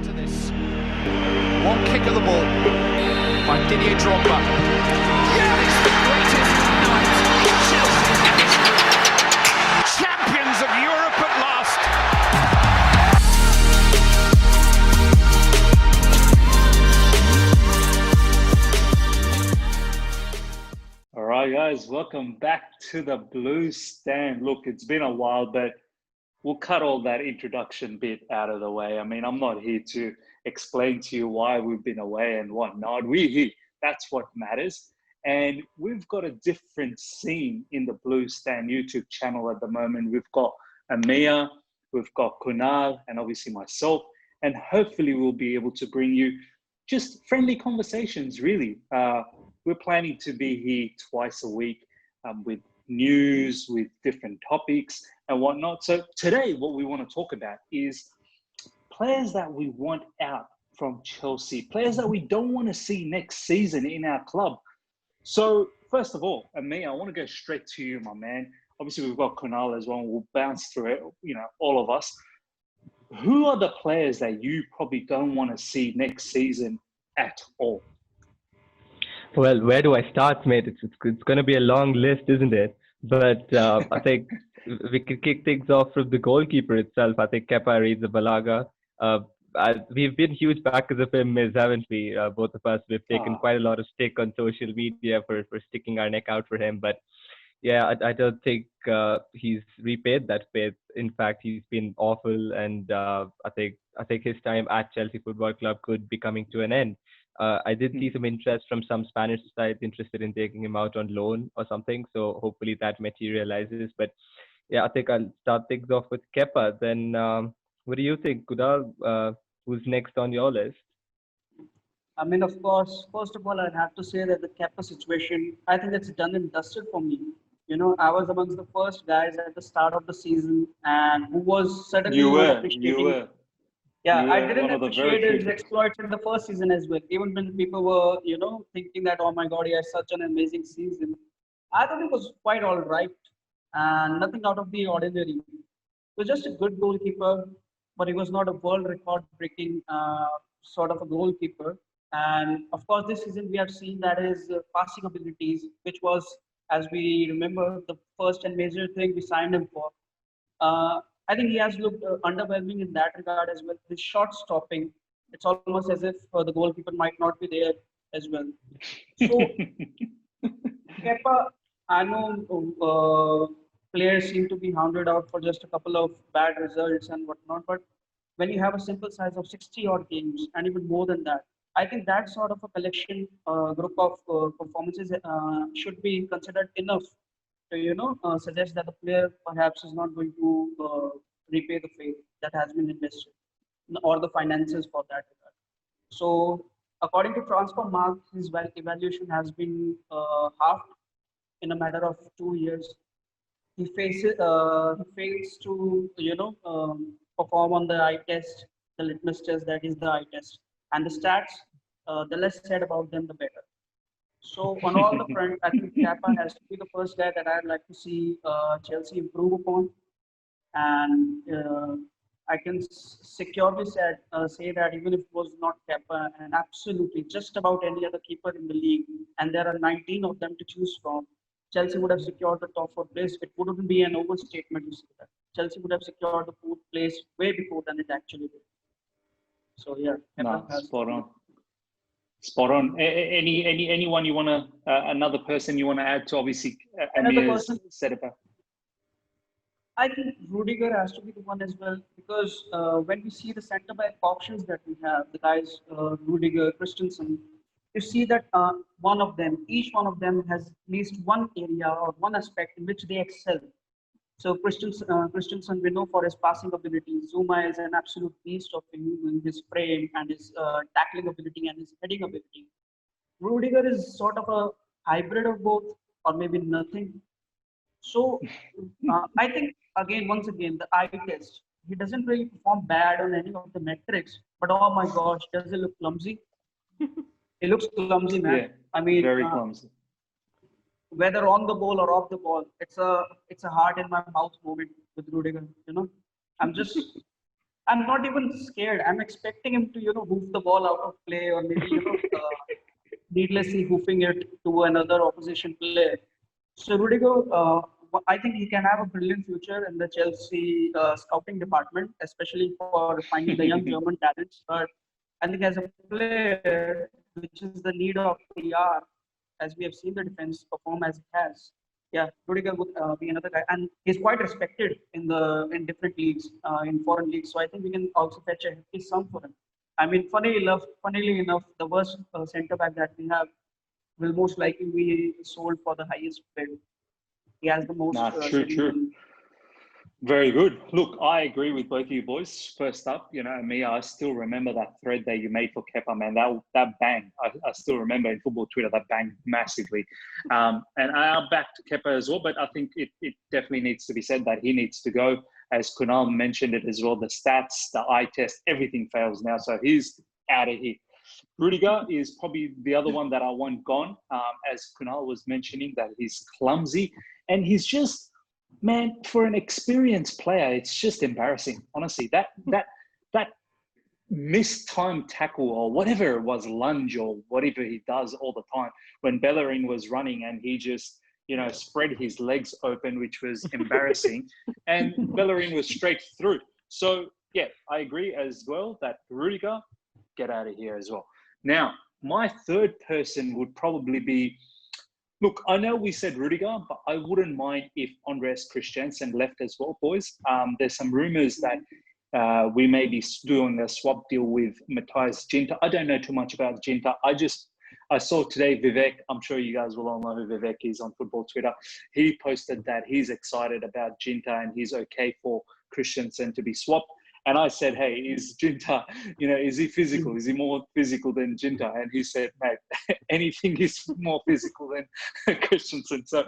To this. One kick of the ball by Didier Drogba. Yeah, it's the greatest night in Chelsea history. Champions of Europe at last. All right, guys, welcome back to the Blue Stand. Look, it's been a while, but we'll cut all that introduction bit out of the way. I mean, I'm not here to explain to you why we've been away and whatnot. We're here. That's what matters. And we've got a different scene in the Blue Stand YouTube channel at the moment. We've got Ameya, we've got Kunal, and obviously myself. And hopefully we'll be able to bring you just friendly conversations, really. We're planning to be here twice a week with news, with different topics and whatnot. So today, what we want to talk about is players that we want out from Chelsea, players that we don't want to see next season in our club. So first of all, Ameya, I want to go straight to you, my man. Obviously, we've got Kunal as well. We'll bounce through it, all of us. Who are the players that you probably don't want to see next season at all? Well, where do I start, mate? It's going to be a long list, isn't it? But I think we could kick things off from the goalkeeper itself. I think Kepa Arrizabalaga. We've been huge backers of him, haven't we? Both of us. We've taken quite a lot of stick on social media for sticking our neck out for him. But yeah, I don't think he's repaid that faith. In fact, he's been awful, and I think his time at Chelsea Football Club could be coming to an end. I did see some interest from some Spanish sides interested in taking him out on loan or something. So hopefully that materializes. But yeah, I think I'll start things off with Kepa. Then what do you think, Kunal? Who's next on your list? I mean, of course, first of all, I'd have to say that the Kepa situation, I think it's done and dusted for me. I was amongst the first guys at the start of the season and who was suddenly appreciating. You were. Yeah, I didn't appreciate his exploits in the first season as well. Even when people were, thinking that, oh my God, he has such an amazing season. I thought he was quite all right and nothing out of the ordinary. He was just a good goalkeeper, but he was not a world record breaking sort of a goalkeeper. And of course, this season we have seen that his passing abilities, which was, as we remember, the first and major thing we signed him for. I think he has looked underwhelming in that regard as well. His shot stopping, it's almost as if the goalkeeper might not be there as well. So, Kepa, I know players seem to be hounded out for just a couple of bad results and whatnot, but when you have a simple size of 60 odd games and even more than that, I think that sort of a collection group of performances should be considered enough to suggest that the player perhaps is not going to repay the faith that has been invested or the finances for that regard. So according to transfer mark, his evaluation has been halved in a matter of 2 years. He fails to perform on the eye test, the litmus test, that is the eye test, and the stats. The less said about them, the better. So on all the front, I think Kepa has to be the first guy that I'd like to see Chelsea improve upon, and I can securely say that even if it was not Kepa, and absolutely just about any other keeper in the league, and there are 19 of them to choose from, Chelsea would have secured the top 4 place. It wouldn't be an overstatement to say that. Chelsea would have secured the 4th place way before than it actually did. So yeah, Spot on. Anyone you want to, another person you want to add to obviously Ameya's set about? I think Rudiger has to be the one as well because when we see the centre back options that we have, the guys Rudiger, Christensen, you see that each one of them has at least one area or one aspect in which they excel. So Christensen, we know for his passing ability. Zuma is an absolute beast of him in his frame and his tackling ability and his heading ability. Rudiger is sort of a hybrid of both, or maybe nothing. So I think once again, the eye test. He doesn't really perform bad on any of the metrics, but oh my gosh, does he look clumsy? He looks clumsy, man. Yeah, I mean, very clumsy. Whether on the ball or off the ball, it's a heart in my mouth moment with Rudiger. I'm I'm not even scared. I'm expecting him to, hoof the ball out of play or maybe, needlessly hoofing it to another opposition player. So Rudiger, I think he can have a brilliant future in the Chelsea scouting department, especially for finding the young German talents. But I think as a player, which is the need of the hour, as we have seen the defense perform as it has, yeah, Rudiger would be another guy, and he's quite respected in different leagues, in foreign leagues. So I think we can also fetch a hefty sum for him. I mean, funnily enough, the worst centre back that we have will most likely be sold for the highest bid. He has the most. Nah, true. Very good. Look, I agree with both of you boys. First up, Ameya, I still remember that thread that you made for Kepa, man. That bang. I still remember in football Twitter that banged massively. And I backed Kepa as well, but I think it definitely needs to be said that he needs to go. As Kunal mentioned it as well, the stats, the eye test, everything fails now. So he's out of here. Rudiger is probably the other one that I want gone. As Kunal was mentioning, that he's clumsy and he's just, man, for an experienced player, it's just embarrassing. Honestly, that missed time tackle or whatever it was, lunge or whatever he does all the time when Bellerin was running and he just, spread his legs open, which was embarrassing. And Bellerin was straight through. So, yeah, I agree as well that Rudiger, get out of here as well. Now, my third person would probably be, look, I know we said Rudiger, but I wouldn't mind if Andreas Christensen left as well, boys. There's some rumors that we may be doing a swap deal with Matthias Ginter. I don't know too much about Ginter. I saw today Vivek, I'm sure you guys will all know who Vivek is on football Twitter. He posted that he's excited about Ginter and he's okay for Christensen to be swapped. And I said, hey, is Ginter, is he physical? Is he more physical than Ginter? And he said, mate, anything is more physical than Christensen. So,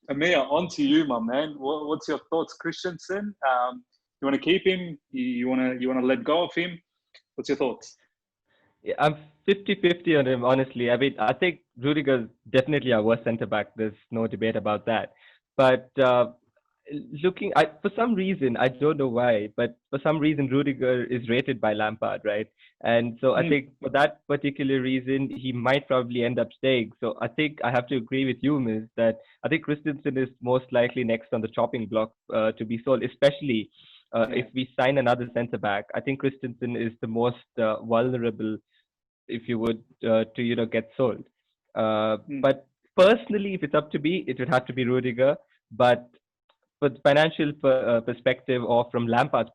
Ameya, on to you, my man. What's your thoughts, Christensen? You want to keep him? You want to let go of him? What's your thoughts? Yeah, I'm 50-50 on him, honestly. I mean, I think Rudiger's definitely our worst centre-back. There's no debate about that. But for some reason, I don't know why, but for some reason, Rudiger is rated by Lampard, right? And so I think for that particular reason, he might probably end up staying. So I think I have to agree with you, Miz, that I think Christensen is most likely next on the chopping block to be sold, especially if we sign another centre-back. I think Christensen is the most vulnerable, if you would, to get sold. But personally, if it's up to me, it would have to be Rudiger. But for the financial perspective, or from Lampard's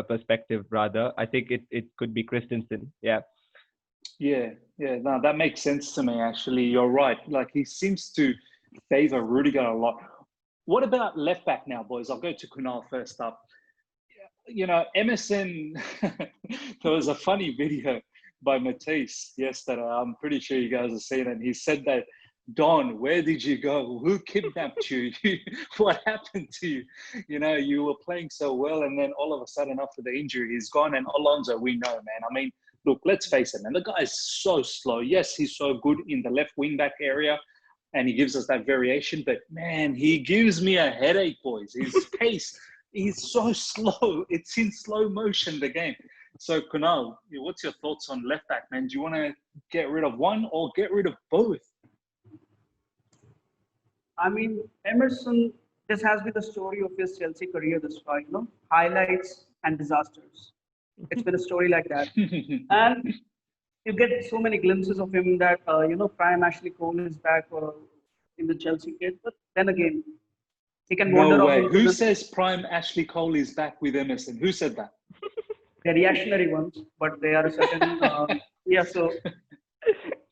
perspective, rather, I think it could be Christensen. Yeah. No, that makes sense to me. Actually, you're right. Like, he seems to favor Rudiger a lot. What about left back now, boys? I'll go to Kunal first up. Emerson. There was a funny video by Matisse yesterday. I'm pretty sure you guys have seen it. He said that, Don, where did you go? Who kidnapped you? What happened to you? You were playing so well, and then all of a sudden, after the injury, he's gone. And Alonso, we know, man. I mean, look, let's face it, man. The guy is so slow. Yes, he's so good in the left wing back area, and he gives us that variation. But man, he gives me a headache, boys. His pace, he's so slow. It's in slow motion, the game. So, Kunal, what's your thoughts on left back, man? Do you want to get rid of one or get rid of both? I mean, Emerson, this has been the story of his Chelsea career this far, highlights and disasters. It's been a story like that. And you get so many glimpses of him that, prime Ashley Cole is back in the Chelsea kit. But then again, he can wander off. No way. Who says prime Ashley Cole is back with Emerson? Who said that? They're reactionary ones, but they are a certain, so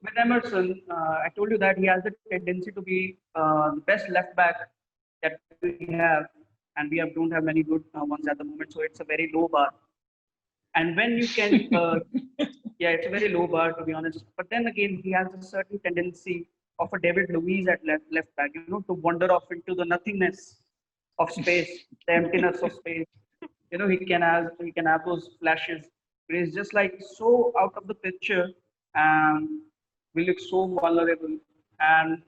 with Emerson, I told you that he has the tendency to be the best left back that we have, and we don't have many good ones at the moment. So it's a very low bar. And when you can, it's a very low bar, to be honest. But then again, he has a certain tendency of a David Luiz at left back, to wander off into the nothingness of space, the emptiness of space. He can have those flashes. But he's just like so out of the picture, and we look so vulnerable. And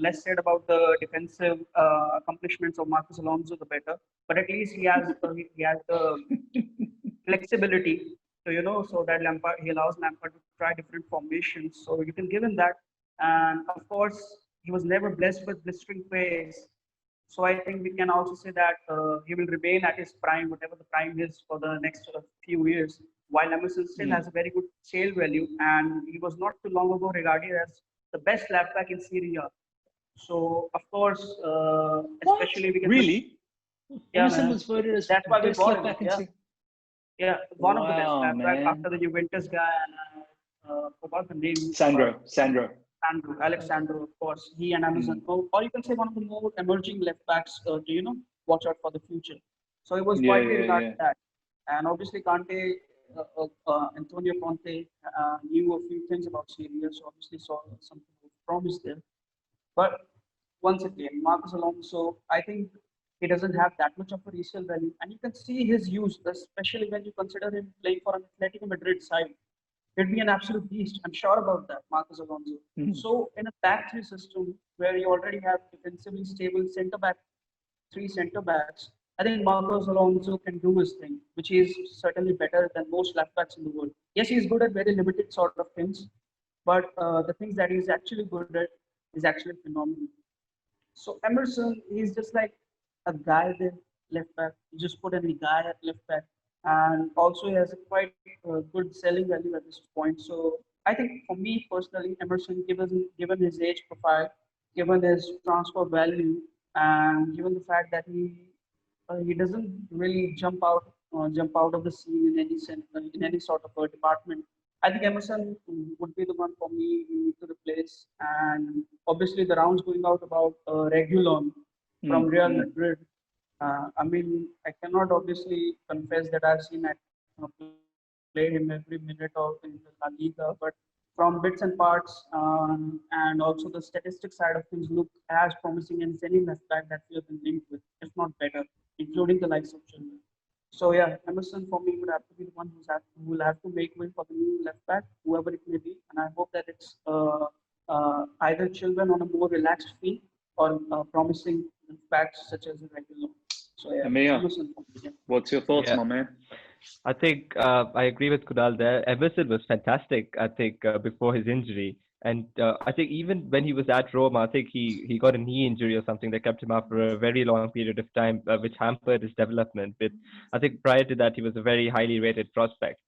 less said about the defensive accomplishments of Marcos Alonso, the better. But at least he has the flexibility. So so that Lampard he allows Lampard to try different formations. So you can give him that. And of course, he was never blessed with blistering pace. So I think we can also say that he will remain at his prime, whatever the prime is for the next few years. While Emerson still has a very good sale value, and he was not too long ago regarded as the best left back in Serie A. So of course, especially we can really. Yeah, Emerson man. was voted as That's why we best bought left him. back in Yeah, Serie. yeah, one of the best Wow, left back man. after the Juventus guy, and forgot the name. Sandro. Alexandro, of course, he and Amazon, or you can say one of the more emerging left backs to watch out for the future. So it was widely regarded that, and obviously Conte, Antonio Conte knew a few things about Serie, so obviously saw something of promise there. But once again, Marcus Alonso, I think he doesn't have that much of a resale value, and you can see his use, especially when you consider him playing for an Atletico Madrid side. He'd be an absolute beast. I'm sure about that, Marcus Alonso. So in a back three system where you already have defensively stable three centre backs, I think Marcos Alonso can do his thing, which is certainly better than most left backs in the world. Yes, he's good at very limited sort of things, but the things that he's actually good at is actually phenomenal. So Emerson, he's just like a guy there, left back. You just put any guy at left back, and also he has a quite good selling value at this point. So I think for me personally, Emerson, given his age profile, given his transfer value, and given the fact that he doesn't really jump out of the scene in any sort of a department. I think Emerson would be the one for me to replace. And obviously, the rounds going out about Regulon from Real Madrid. I mean, I cannot obviously confess that I've seen play him every minute of in the La Liga, but from bits and parts and also the statistic side of things look as promising as any left back that we have been linked with, if not better, including the likes of Chilwell. So yeah, Emerson for me would have to be the one who will have to make way for the new left back, whoever it may be, and I hope that it's either Chilwell on a more relaxed fee or promising backs such as the regular. So yeah, Ameya, Emerson for me, yeah. what's your thoughts, my man? I think I agree with Kunal there. Emerson was fantastic, I think, before his injury. And I think even when he was at Roma, I think he got a knee injury or something that kept him out for a very long period of time, which hampered his development. But I think prior to that, he was a very highly rated prospect.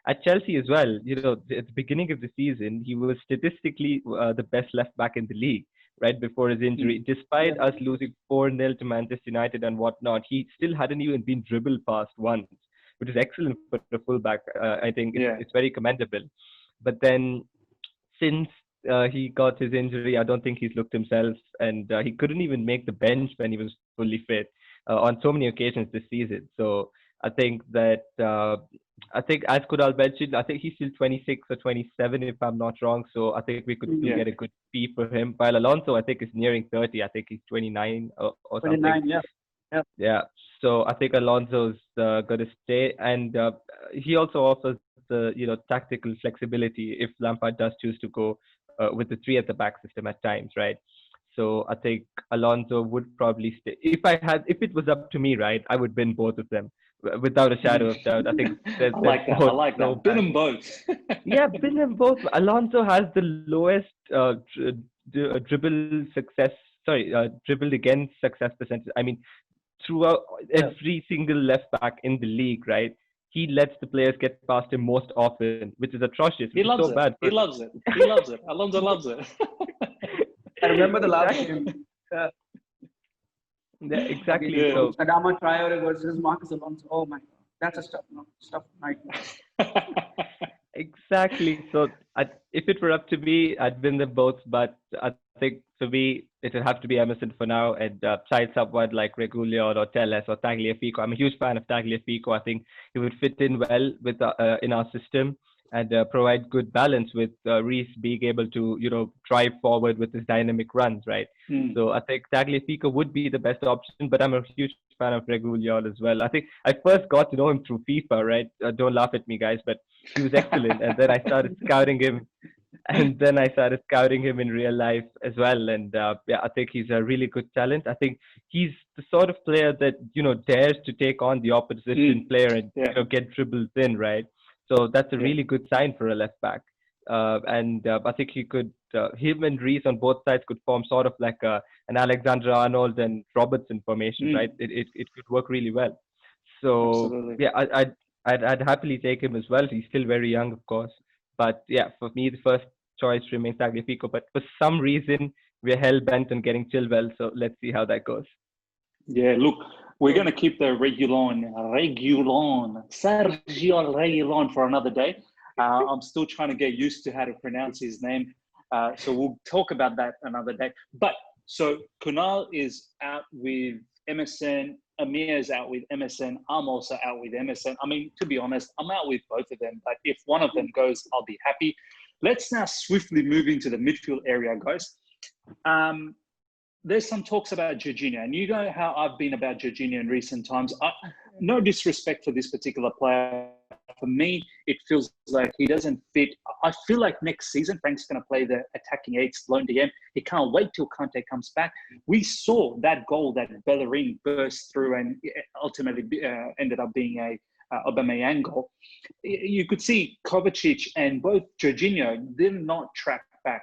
At Chelsea as well, at the beginning of the season, he was statistically the best left back in the league right before his injury. Despite us losing 4-0 to Manchester United and whatnot, he still hadn't even been dribbled past once, which is excellent for a fullback. I think it's very commendable. But then since he got his injury, I don't think he's looked himself, and he couldn't even make the bench when he was fully fit on so many occasions this season. So I think that as Kunal mentioned, I think he's still 26 or 27 if I'm not wrong. So I think we could still get a good fee for him. While Alonso, I think is nearing 30. I think he's 29 or 29, something. yeah. Yeah. So I think Alonso's going to stay, and he also offers the tactical flexibility if Lampard does choose to go with the three at the back system at times, right? So I think Alonso would probably stay. If it was up to me, right, I would bin both of them without a shadow of doubt. I think I like that. Bin them both. Yeah, bin them both. Alonso has the lowest dribble success. Sorry, dribbled against success percentage. I mean, throughout every single left back in the league, right? He lets the players get past him most often, which is atrocious. He loves it. Bad. He loves it. He loves it. Alonso loves it. I remember the last game. Yeah, exactly. So Adama Traore versus Marcus Alonso. Oh my God, that's a stuff nightmare. Exactly. So if it were up to me, I'd win them both. But I think for me, it would have to be Emerson for now, and side someone like Regulion or Telles or Tagliafico. I'm a huge fan of Tagliafico. I think he would fit in well with in our system and provide good balance with Reece being able to drive forward with his dynamic runs, right? So I think Tagliafico would be the best option, but I'm a huge fan of Regulion as well. I think I first got to know him through FIFA, right? Don't laugh at me, guys, but he was excellent, and then I started scouting him. And then I started scouting him in real life as well. And yeah, I think he's a really good talent. I think he's the sort of player that, dares to take on the opposition player and, Yeah. get dribbles in, right? So that's a Yeah. really good sign for a left back. And I think him and Reese on both sides could form sort of like an Alexander Arnold and Robertson formation, right? It could work really well. So Absolutely. yeah, I'd happily take him as well. He's still very young, of course. But yeah, for me, the first choice remains Tagliafico. But for some reason, we're hell bent on getting Chilwell. So let's see how that goes. Yeah, look, we're going to keep the Sergio Regulon for another day. I'm still trying to get used to how to pronounce his name. So we'll talk about that another day. But so Kunal is out with MSN. Ameya is out with MSN. I'm also out with MSN. I mean, to be honest, I'm out with both of them. But if one of them goes, I'll be happy. Let's now swiftly move into the midfield area, guys. There's some talks about Jorginho, and you know how I've been about Jorginho in recent times. No disrespect for this particular player. For me, it feels like he doesn't fit. I feel like next season, Frank's going to play the attacking eights, lone DM. He can't wait till Kante comes back. We saw that goal that Bellerin burst through and ultimately ended up being a Aubameyang goal. You could see Kovacic and both Jorginho did not track back,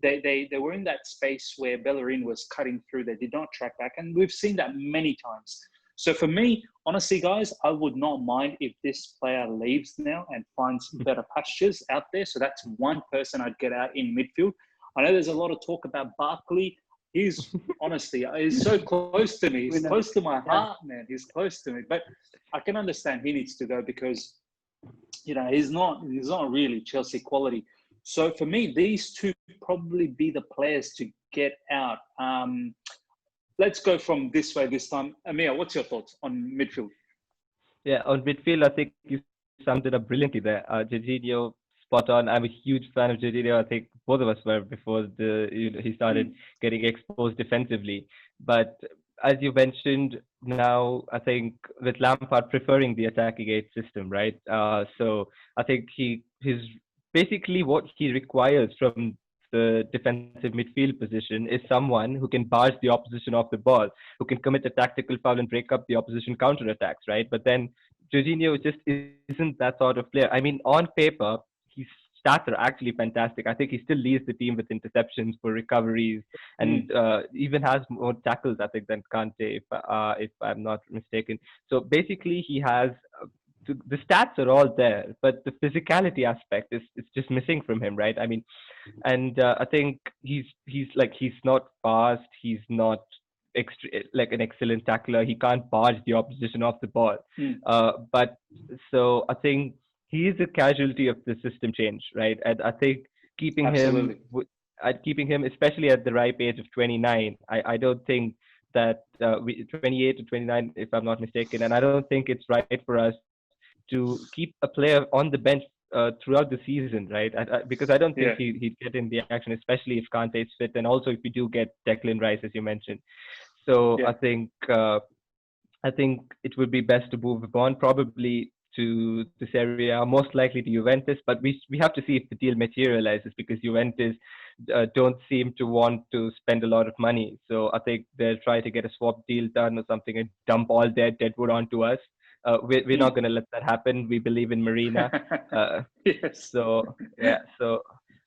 They were in that space where Bellerin was cutting through. They did not track back. And we've seen that many times. So for me, honestly, guys, I would not mind if this player leaves now and finds better pastures out there. So that's one person I'd get out in midfield. I know there's a lot of talk about Barkley. He's honestly, he's so close to me. He's close to my heart, man. He's close to me. But I can understand he needs to go because, he's not really Chelsea quality. So for me, these two probably be the players to get out. Let's go from this way this time. Ameya, what's your thoughts on midfield? Yeah, on midfield, I think you summed it up brilliantly there. Jorginho, spot on. I'm a huge fan of Jorginho. I think both of us were before he started getting exposed defensively. But as you mentioned, now I think with Lampard preferring the attacking eight system, right? So I think his basically what he requires from the defensive midfield position is someone who can barge the opposition off the ball, who can commit a tactical foul and break up the opposition counter-attacks, right? But then Jorginho just isn't that sort of player. I mean, on paper, his stats are actually fantastic. I think he still leads the team with interceptions for recoveries and even has more tackles, I think, than Kante, if I'm not mistaken. So basically, he has the stats are all there, but the physicality aspect is just missing from him, right? I mean, and I think he's not fast. He's not like an excellent tackler. He can't barge the opposition off the ball. But so I think he is a casualty of the system change, right? And I think keeping Absolutely. him, especially at the ripe age of 29, I don't think that 28 to 29, if I'm not mistaken, and I don't think it's right for us to keep a player on the bench throughout the season, right? Because I don't think he'd get in the action, especially if Kante is fit, and also if we do get Declan Rice, as you mentioned. So I think it would be best to move on, probably to the Serie A, most likely to Juventus. But we have to see if the deal materializes, because Juventus don't seem to want to spend a lot of money. So I think they'll try to get a swap deal done or something and dump all their deadwood onto us. We're not going to let that happen. We believe in Marina. Yes. So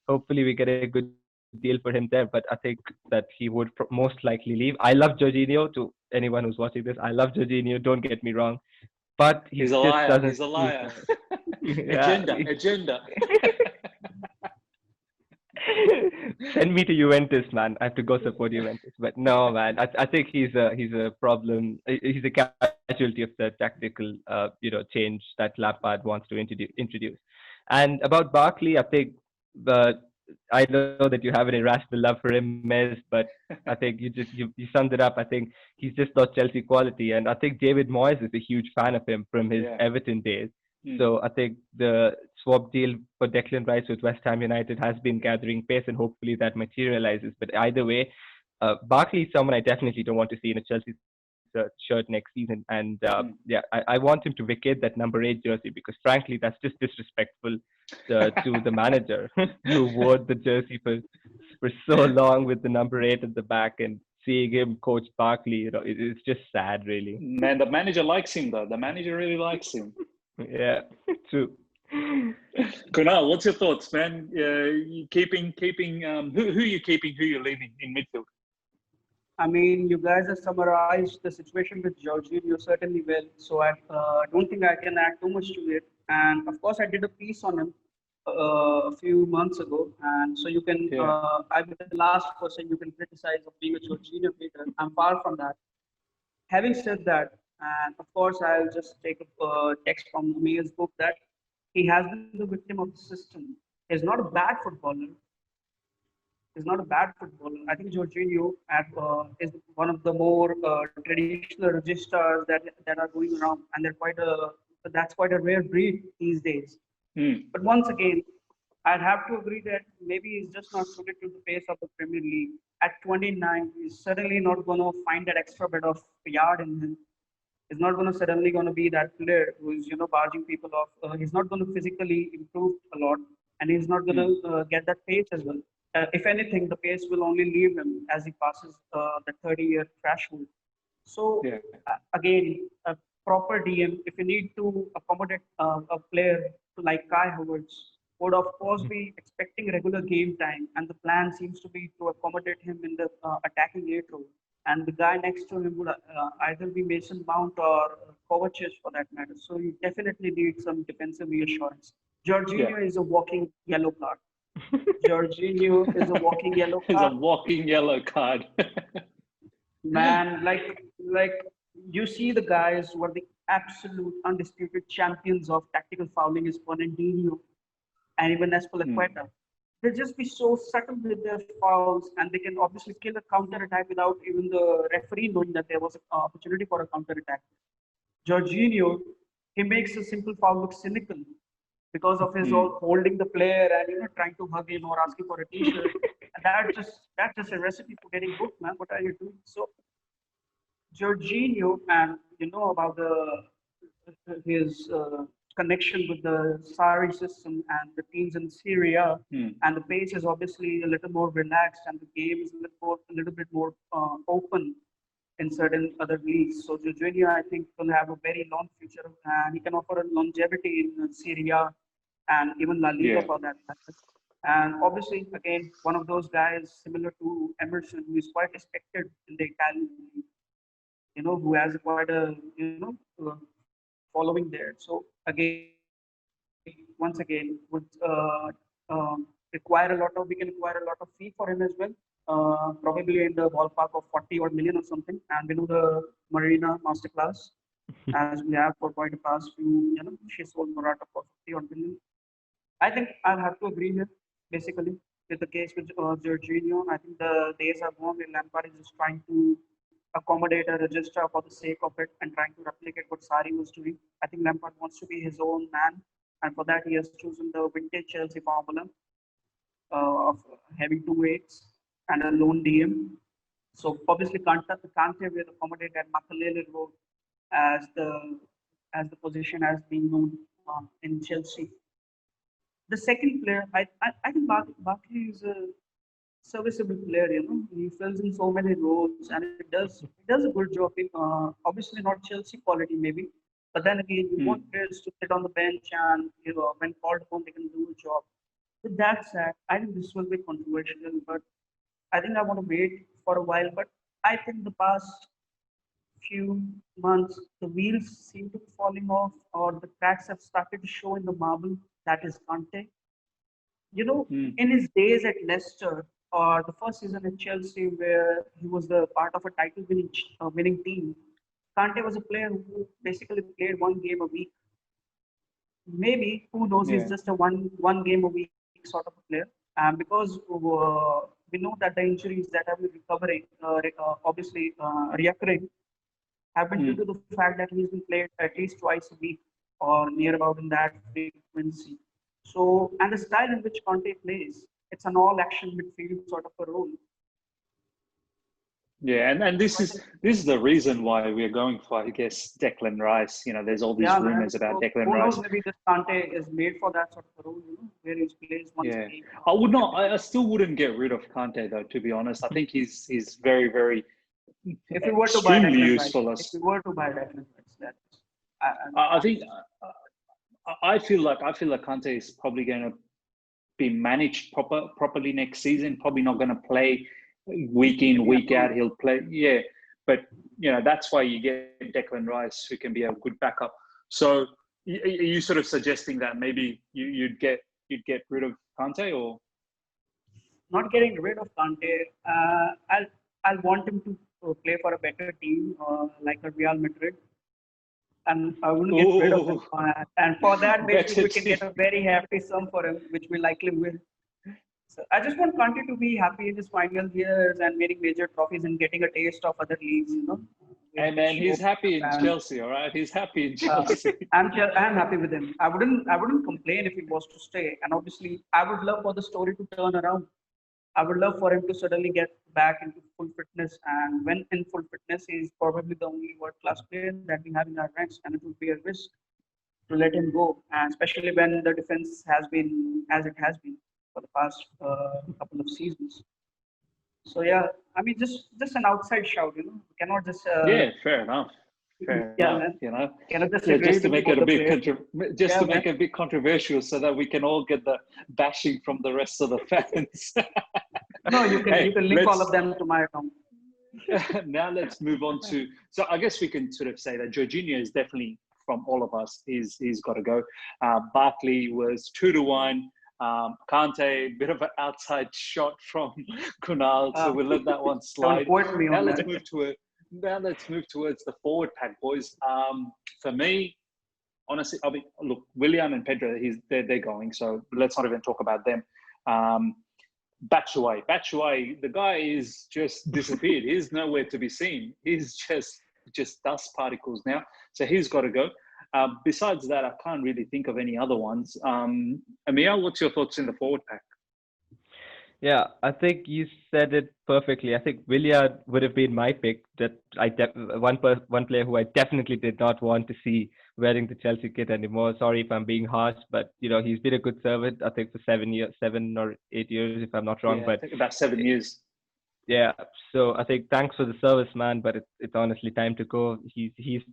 hopefully we get a good deal for him there. But I think that he would most likely leave. I love Jorginho. To anyone who's watching this, I love Jorginho. Don't get me wrong. But he's a liar. He's a liar. Agenda. Send me to Juventus, man. I have to go support Juventus. But no, man. I think he's a problem. He's a casualty of the tactical, change that Lampard wants to introduce. And about Barkley, I think I know that you have an irrational love for him, Mez, but I think you summed it up. I think he's just not Chelsea quality, and I think David Moyes is a huge fan of him from his Everton days. So I think the swap deal for Declan Rice with West Ham United has been gathering pace, and hopefully that materializes. But either way, Barkley is someone I definitely don't want to see in a Chelsea shirt next season. And yeah, I want him to vacate that number 8 jersey because frankly, that's just disrespectful to the manager who wore the jersey for so long with the number 8 at the back, and seeing him coach Barkley, it's just sad, really. Man, the manager likes him though. The manager really likes him. Yeah, true. Kunal, what's your thoughts, man? You keeping who you keeping, who you leaving in midfield? I mean, you guys have summarized the situation with Jorginho certainly well, so I don't think I can add too much to it. And of course, I did a piece on him a few months ago, and so you can, I'm the last person you can criticize of being a Jorginho hater. I'm far from that. Having said that, and of course, I'll just take a text from Ameya's book that he has been the victim of the system. He's not a bad footballer. He's not a bad footballer. I think Jorginho is one of the more traditional registers that are going around, and that's quite a rare breed these days. But once again, I'd have to agree that maybe he's just not suited to the pace of the Premier League. At 29, he's certainly not going to find that extra bit of yard in him. He's not going to suddenly going to be that player who's barging people off. He's not going to physically improve a lot, and he's not going to get that pace as well. If anything, the pace will only leave him as he passes the 30-year threshold. So again, a proper DM, if you need to accommodate a player like Kai Havertz, would of course be expecting regular game time, and the plan seems to be to accommodate him in the attacking 8 role. And the guy next to him would either be Mason Mount or Kovacic for that matter. So you definitely need some defensive reassurance. Jorginho is a walking yellow card. Jorginho is a walking yellow card. He's a walking yellow card. Man, like you see the guys who are the absolute undisputed champions of tactical fouling is Fernandinho and even Espilicueta. They'll just be so subtle with their fouls, and they can obviously kill a counter attack without even the referee knowing that there was an opportunity for a counter attack. Jorginho, he makes a simple foul look cynical because of his all holding the player and trying to hug him or asking for a t-shirt. And that's just a recipe for getting booked, man. What are you doing? So Jorginho, and about his connection with the Sarri system and the teams in Syria, and the pace is obviously a little more relaxed, and the game is a little bit more open in certain other leagues. So Jorginho, I think, will have a very long future, and he can offer a longevity in Syria and even La Liga for that matter. And obviously, again, one of those guys similar to Emerson, who is quite respected in the Italian league, who has quite a following there. So again, once again, would we can acquire a lot of fee for him as well. Probably in the ballpark of 40 odd million or something, and we do the Marina Masterclass as we have for quite a past few. She sold Morata for 50 odd million. I think I'll have to agree here, basically, with the case with Jorginho. I think the days are gone when Lampard is just trying to accommodate a register for the sake of it and trying to replicate what Sarri was doing. I think Lampard wants to be his own man, and for that he has chosen the vintage Chelsea formula of having 2 8s and a lone DM. So obviously Kante will accommodate that Makalele role as the position as being known in Chelsea. The second player, I think Barkley is a serviceable player. He fills in so many roles, and it does a good job. Obviously not Chelsea quality maybe, but then again, you want players to sit on the bench and when called upon they can do a job. With that said, I think this will be controversial, but I think I want to wait for a while. But I think the past few months, the wheels seem to be falling off, or the cracks have started to show in the marble. That is Kante. In his days at Leicester, or the first season at Chelsea, where he was the part of a title-winning team, Kante was a player who basically played 1 game a week. Maybe, who knows, he's just a one game a week sort of a player. Because we know that the injuries that have been reoccurring, have been due to the fact that he's been played at least twice a week or near about in that frequency. So, and the style in which Conte plays, it's an all-action midfield sort of a role. Yeah, and this is the reason why we're going for, I guess, Declan Rice. You know, there's all these Yeah, man. rumors about So Declan who knows? Rice. Maybe this Kante is made for that sort of a role, where he plays once a Yeah, game. I would not. I still wouldn't get rid of Kante though. To be honest, I think he's very very If we were to buy extremely Declan Rice, useful. if we were to buy Declan Rice, that's I think I feel like Kante is probably going to be managed properly next season. Probably not going to play week in week out. He'll play, yeah, but that's why you get Declan Rice, who can be a good backup. So are you sort of suggesting that maybe you'd get rid of Kante, or not getting rid of Kante. I'll want him to play for a better team, like a Real Madrid, and I wouldn't get rid of him. And for that, maybe Better we can get a very hefty sum for him, which we likely will. So I just want Kante to be happy in his final years and winning major trophies and getting a taste of other leagues, And then he's happy in Chelsea, all right? He's happy in Chelsea. I'm happy with him. I wouldn't complain if he was to stay. And obviously, I would love for the story to turn around. I would love for him to suddenly get back into full fitness. And when in full fitness, he's probably the only world-class player that we have in our ranks, and it would be a risk to let him go. And especially when the defense has been as it has been for the past couple of seasons. So yeah, I mean, just an outside shout, We cannot just yeah, fair enough. Fair enough, man. Cannot just, just to make it a bit a bit controversial, so that we can all get the bashing from the rest of the fans. No, you can link all of them to my account. Now let's move on to. So I guess we can sort of say that Jorginho is definitely, from all of us, he's got to go. Barkley was 2-1. Kante, bit of an outside shot from Kunal, so we'll let that one slide. Now let's move towards the forward pack, boys. For me, honestly, look, Willian and Pedro, they're going, so let's not even talk about them. Batshuayi, the guy is just disappeared. He's nowhere to be seen. He's just dust particles now, so he's got to go. Besides that, I can't really think of any other ones. Ameya, what's your thoughts in the forward pack? Yeah, I think you said it perfectly. I think Willian would have been my pick. That one player who I definitely did not want to see wearing the Chelsea kit anymore. Sorry if I'm being harsh, but he's been a good servant. I think for 7 or 8 years, if I'm not wrong. Yeah, but I think about 7 years. Yeah, so I think thanks for the service, man. But it's honestly time to go. He's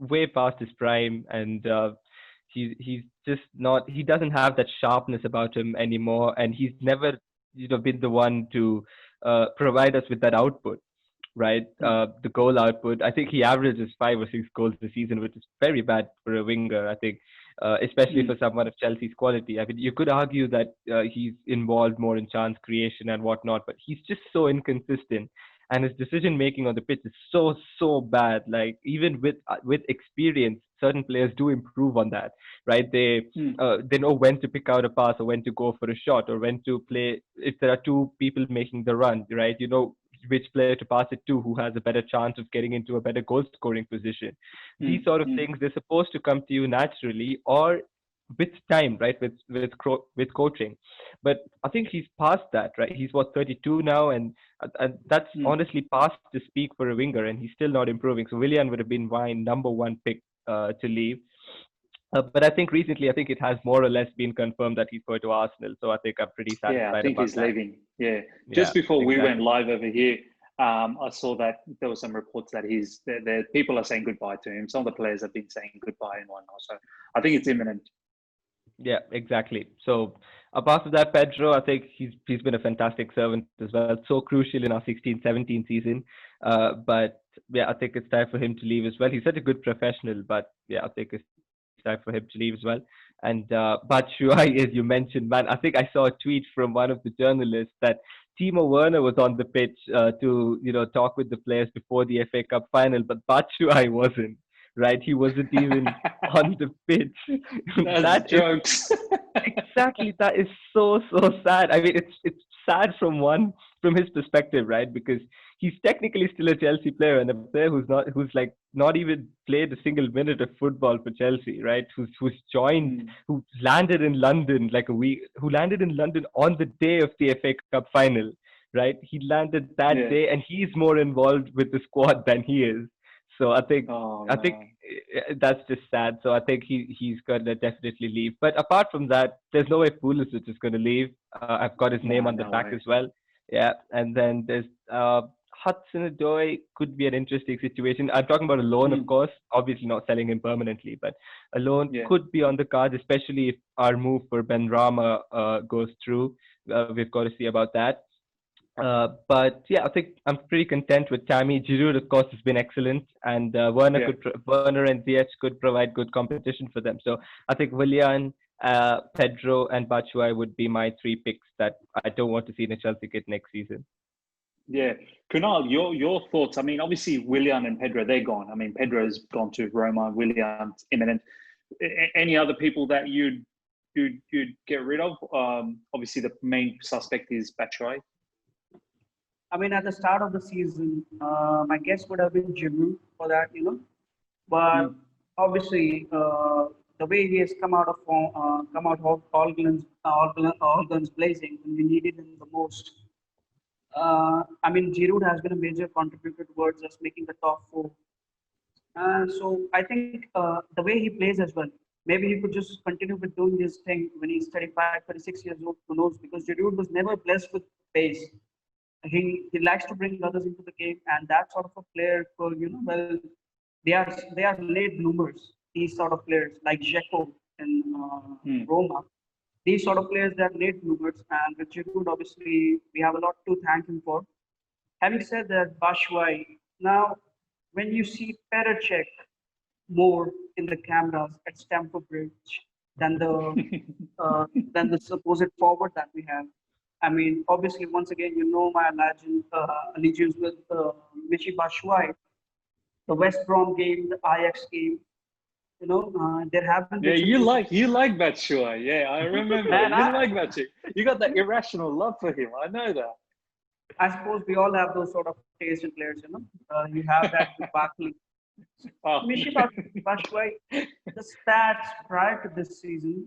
way past his prime, and he's just not. He doesn't have that sharpness about him anymore, and he's never been the one to provide us with that output, right? The goal output. I think he averages 5 or 6 goals a season, which is very bad for a winger. I think, especially for someone of Chelsea's quality. I mean, you could argue that he's involved more in chance creation and whatnot, but he's just so inconsistent. And his decision making on the pitch is so bad. Like, even with experience, certain players do improve on that, right? They know when to pick out a pass, or when to go for a shot, or when to play if there are 2 people making the run, right? You know which player to pass it to, who has a better chance of getting into a better goal scoring position. These sort of things, they're supposed to come to you naturally, or with time, right? With coaching. But I think he's past that, right? He's 32 now, and that's honestly past to speak for a winger, and he's still not improving. So Willian would have been my number 1 pick to leave. But I think recently, it has more or less been confirmed that he's going to Arsenal. So I think I'm pretty satisfied. Yeah, I think he's leaving. Yeah. Just before we went live over here, I saw that there were some reports that people are saying goodbye to him. Some of the players have been saying goodbye and whatnot. So I think it's imminent. Yeah, exactly. So apart from that, Pedro, I think he's been a fantastic servant as well. So crucial in our 16-17 season. But yeah, I think it's time for him to leave as well. He's such a good professional, but yeah, I think it's time for him to leave as well. And Batshuayi, as you mentioned, man, I think I saw a tweet from one of the journalists that Timo Werner was on the pitch to talk with the players before the FA Cup final, but Batshuayi wasn't. Right, he wasn't even on the pitch. That's jokes. Exactly, that is so sad. I mean, it's sad from his perspective, right? Because he's technically still a Chelsea player, and a player who's not even played a single minute of football for Chelsea, right? Who's landed in London who landed in London on the day of the FA Cup final, right? He landed that Yeah. day, and he's more involved with the squad than he is. So Oh, I think that's just sad. So I think he's gonna definitely leave. But apart from that, there's no way Pulisic is gonna leave. I've got his name no, on the no back way. as well. Yeah, and then there's Hudson-Odoi could be an interesting situation. I'm talking about a loan, of course. Obviously, not selling him permanently, but a loan Yeah. could be on the cards, especially if our move for Ben Rama goes through. We've got to see about that. But yeah, I think I'm pretty content with Tammy. Giroud, of course, has been excellent, and Yeah. Werner and Ziyech could provide good competition for them. So I think Willian, Pedro, and Batshuayi would be my three picks that I don't want to see in a Chelsea kit next season. Yeah. Kunal, your thoughts. I mean, obviously, Willian and Pedro, they're gone. I mean, Pedro's gone to Roma, Willian's imminent. Any other people that you'd get rid of? Obviously, the main suspect is Batshuayi. I mean, at the start of the season, my guess would have been Giroud for that, But obviously, the way he has come out of come out of all guns blazing when we needed him the most. I mean, Giroud has been a major contributor towards us making the top four. So I think the way he plays as well, maybe he could just continue with doing this thing when he's 35, 36 years old, who knows? Because Giroud was never blessed with pace. He likes to bring others into the game, and that sort of a player, well, they are late bloomers. These sort of players like Dzeko in Roma, these sort of players, they are late bloomers, and with Giroud, obviously, we have a lot to thank him for. Having said that, Batshuayi, now when you see Pericek more in the cameras at Stamford Bridge than than the supposed forward that we have. I mean, obviously, once again, my allegiance with Michy Batshuayi, the West Brom game, the Ajax game. There have been. Yeah, you like Batshuayi. Yeah, I remember. Man, you like Batshuayi. You got that irrational love for him. I know that. I suppose we all have those sort of taste in players. You have that with Barkley. Oh. Michy Batshuayi, the stats prior to this season,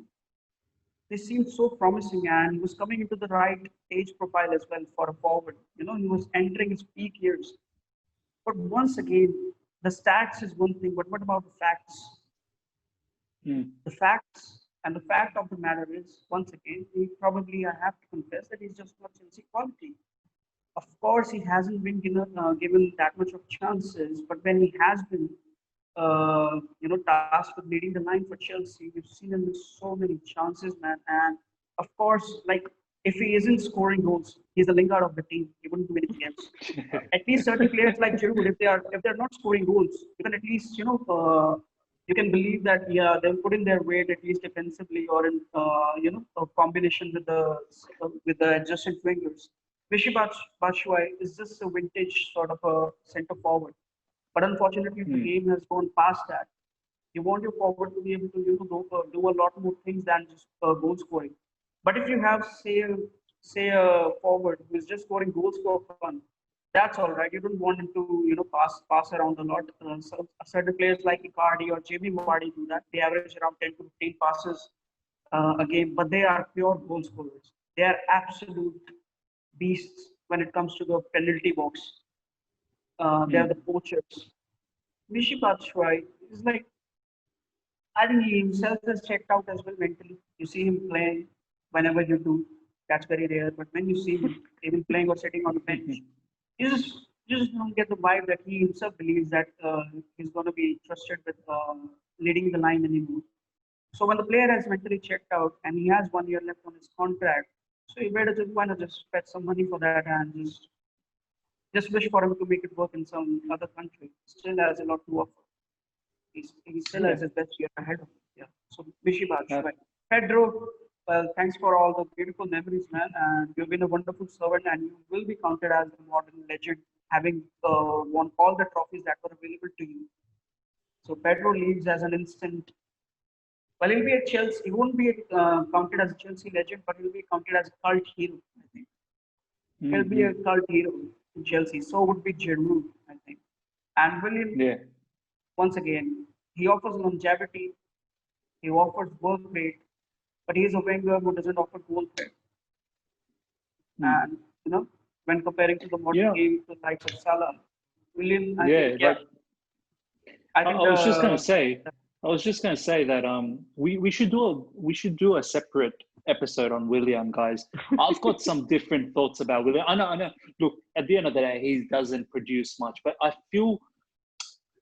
they seemed so promising, and he was coming into the right age profile as well for a forward. He was entering his peak years. But once again, the stats is one thing, but what about the facts? The facts and the fact of the matter is, once again, I have to confess that he's just not Chelsea quality. Of course, he hasn't been given that much of chances, but when he has been, tasked with leading the line for Chelsea, we've seen him with so many chances, man. And of course, like if he isn't scoring goals, he's the Lingard of the team. He wouldn't do anything else. At least certain players like Giroud, if they're not scoring goals, you can at least you can believe that they'll put in their weight at least defensively or in a combination with the adjacent wingers. Michy Batshuayi is just a vintage sort of a centre forward. But unfortunately, the game has gone past that. You want your forward to be able to do a lot more things than just goal scoring. But if you have, say a forward who is just scoring goals for fun, that's all right. You don't want him to pass around a lot. So certain players like Icardi or Jamie Vardy do that. They average around 10 to 15 passes a game, but they are pure goal scorers. They are absolute beasts when it comes to the penalty box. They're the poachers. Michy Batshuayi is like, I think he himself is checked out as well mentally. You see him playing whenever you do. That's very rare. But when you see him even playing or sitting on the bench, you just don't get the vibe that he himself believes that he's going to be trusted with leading the line anymore. So when the player has mentally checked out and he has 1 year left on his contract, so you better just why not just spend some money for that and just wish for him to make it work in some other country. Still has a lot to offer. He still has his best year ahead of him. Yeah. So Michy Batshuayi. Pedro, well, thanks for all the beautiful memories, man. And you've been a wonderful servant, and you will be counted as a modern legend, having won all the trophies that were available to you. So Pedro leaves as an instant. Well, he'll be at Chelsea. He won't be counted as a Chelsea legend, but he'll be counted as a cult hero, I think. He'll be a cult hero in Chelsea. So would be Giroud, I think. And William, once again, he offers longevity. He offers work rate, but he's a winger who doesn't offer goal threat. And when comparing to the modern game, to the likes of Salah. William, I think, like I think I was just gonna say that we should do a separate episode on Willian, guys. I've got some different thoughts about Willian. I know. Look, at the end of the day, he doesn't produce much, but I feel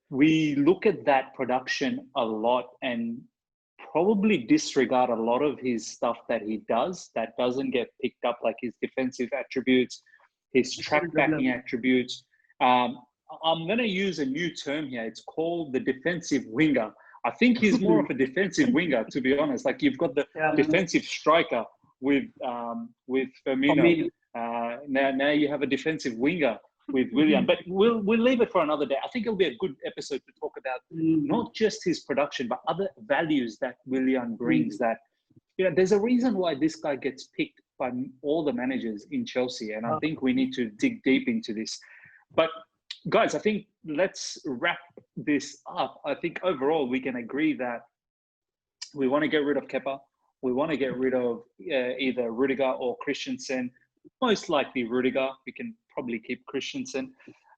we look at that production a lot and probably disregard a lot of his stuff that he does that doesn't get picked up, like his defensive attributes, his track backing attributes. I'm going to use a new term here. It's called the defensive winger. I think he's more of a defensive winger, to be honest. Like you've got the defensive striker with Firmino. Now you have a defensive winger with Willian, but we'll leave it for another day. I think it'll be a good episode to talk about not just his production, but other values that Willian brings. That there's a reason why this guy gets picked by all the managers in Chelsea, and I think we need to dig deep into this. But guys, I think let's wrap this up. I think overall we can agree that we want to get rid of Kepa. We want to get rid of either Rudiger or Christensen. Most likely Rudiger. We can probably keep Christensen.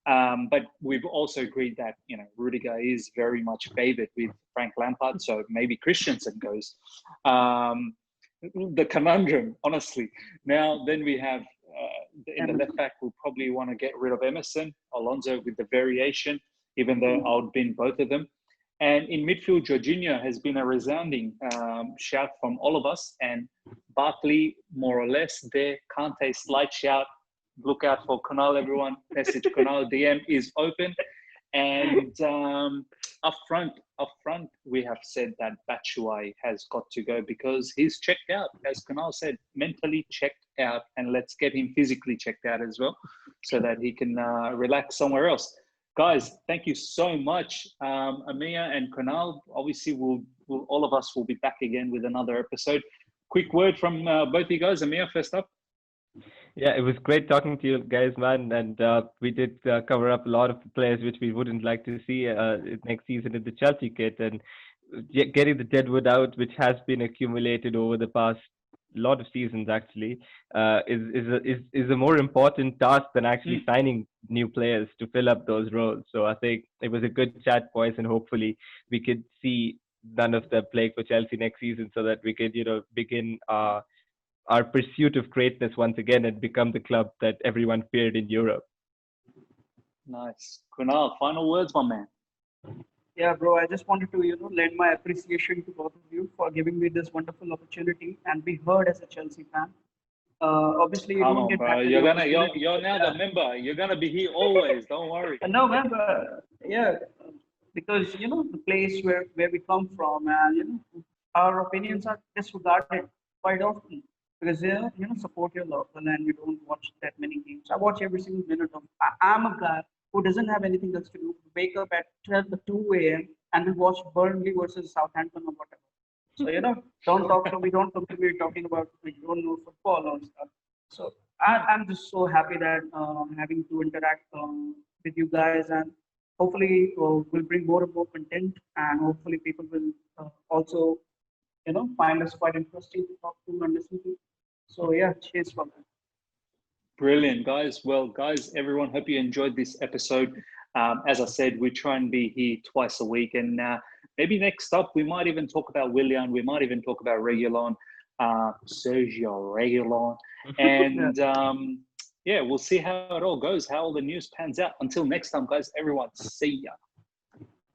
But we've also agreed that, Rudiger is very much favoured with Frank Lampard. So maybe Christensen goes. The conundrum, honestly. Now, then we have in the left back, we'll probably want to get rid of Emerson, Alonso with the variation, even though I would bin both of them. And in midfield, Jorginho has been a resounding shout from all of us. And Barkley, more or less, there. Kante, slight shout. Look out for Kunal, everyone. Message Kunal, DM is open. And up front, we have said that Batshuayi has got to go because he's checked out, as Kunal said, mentally checked out, and let's get him physically checked out as well, so that he can relax somewhere else. Guys, thank you so much, Ameya and Kunal. Obviously, we'll all of us will be back again with another episode. Quick word from both you guys. Ameya, first up. Yeah, it was great talking to you guys, man. And we did cover up a lot of the players which we wouldn't like to see next season in the Chelsea kit. And getting the deadwood out, which has been accumulated over the past lot of seasons, actually, is a more important task than actually signing new players to fill up those roles. So I think it was a good chat, boys, and hopefully we could see none of them playing for Chelsea next season, so that we could, begin our pursuit of greatness once again and become the club that everyone feared in Europe. Nice. Kunal, final words, my man. Yeah, bro, I just wanted to, lend my appreciation to both of you for giving me this wonderful opportunity and be heard as a Chelsea fan. Obviously, you don't get bro. You're now the member. You're gonna be here always. Don't worry. No, member. Yeah, because the place where we come from, and our opinions are disregarded quite often. Because support your local, and we don't watch that many games. I watch every single minute of. I'm a guy who doesn't have anything else to do. Wake up at 2 a.m. and we watch Burnley versus Southampton or whatever. So don't talk to me. Don't come to me talking about you don't know football or stuff. So I'm just so happy that having to interact with you guys, and hopefully we'll bring more and more content, and hopefully people will also find us quite interesting to talk to and listen to. So yeah, cheers for that. Brilliant, guys. Well, guys, everyone, hope you enjoyed this episode. As I said, we try and be here twice a week, and maybe next up we might even talk about Willian. We might even talk about Reguilon, Sergio Reguilon, and we'll see how it all goes, how all the news pans out. Until next time, guys, everyone, see ya.